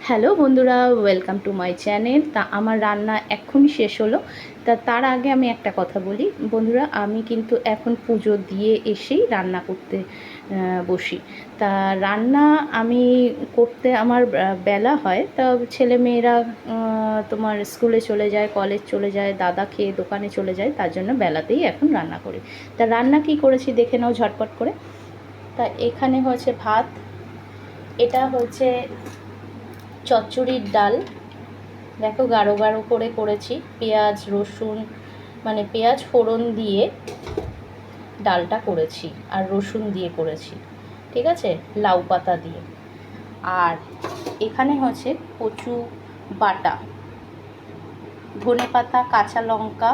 Hello বন্ধুরা, welcome to my channel. তা আমার রান্না এক্ষুনি শেষ হলো। তার আগে আমি একটা কথা বলি বন্ধুরা, আমি কিন্তু এখন পুজো দিয়ে এসেই রান্না করতে বসি। তা রান্না আমি করতে আমার বেলা হয়, তা ছেলেমেয়েরা তোমার স্কুলে চলে যায়, কলেজ চলে যায়, দাদা খেয়ে দোকানে চলে যায়, তার জন্য বেলাতেই এখন রান্না করি। তা রান্না কি করেছি দেখে নাও ঝটপট করে। তা এখানে হচ্ছে ভাত, এটা হচ্ছে চচ্চড়ির ডাল, দেখো গাঢ় গাঢ় করে করেছি, পেঁয়াজ রসুন মানে পেঁয়াজ ফোড়ন দিয়ে ডালটা করেছি আর রসুন দিয়ে করেছি, ঠিক আছে, লাউ পাতা দিয়ে। আর এখানে হচ্ছে কচু বাটা, ধনে পাতা, কাঁচা লঙ্কা,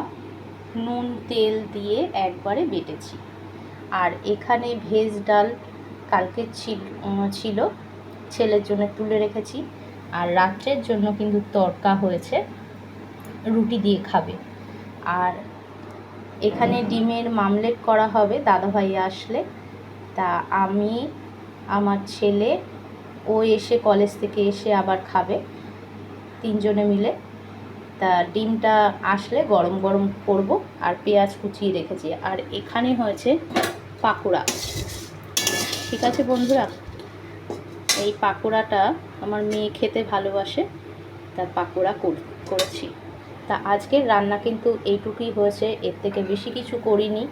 নুন তেল দিয়ে একবারে বেটেছি। আর এখানে ভেজ ডাল কালকে ছিল, ছেলের জন্য তুলে রেখেছি। আর রাত্রের জন্য কিন্তু তড়কা হয়েছে, রুটি দিয়ে খাবে। আর এখানে ডিমের মামলেট করা হবে দাদাভাই আসলে। তা আমি, আমার ছেলে, ও এসে কলেজ থেকে এসে আবার খাবে, তিনজনে মিলে। তা ডিমটা আসলে গরম গরম করব। আর পেঁয়াজ কুচিয়ে রেখেছি। আর এখানে হয়েছে পাকোড়া, ঠিক আছে বন্ধুরা। এই পাকোড়াটা আমার মেয়ে খেতে ভালোবাসে, তার পাকোড়া করেছি। তা আজকের রান্না কিন্তু এইটুকুই হয়েছে, এর থেকে বেশি কিছু করিনি।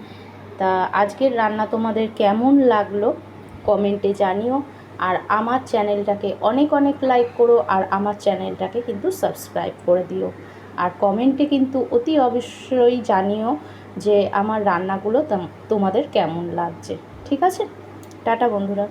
তা আজকের রান্না তোমাদের কেমন লাগলো কমেন্টে জানিও। আর আমার চ্যানেলটাকে অনেক অনেক লাইক করো, আর আমার চ্যানেলটাকে কিন্তু সাবস্ক্রাইব করে দিও। আর কমেন্টে কিন্তু অতি অবশ্যই জানিও যে আমার রান্নাগুলো তোমাদের কেমন লাগছে, ঠিক আছে। টাটা বন্ধুরা।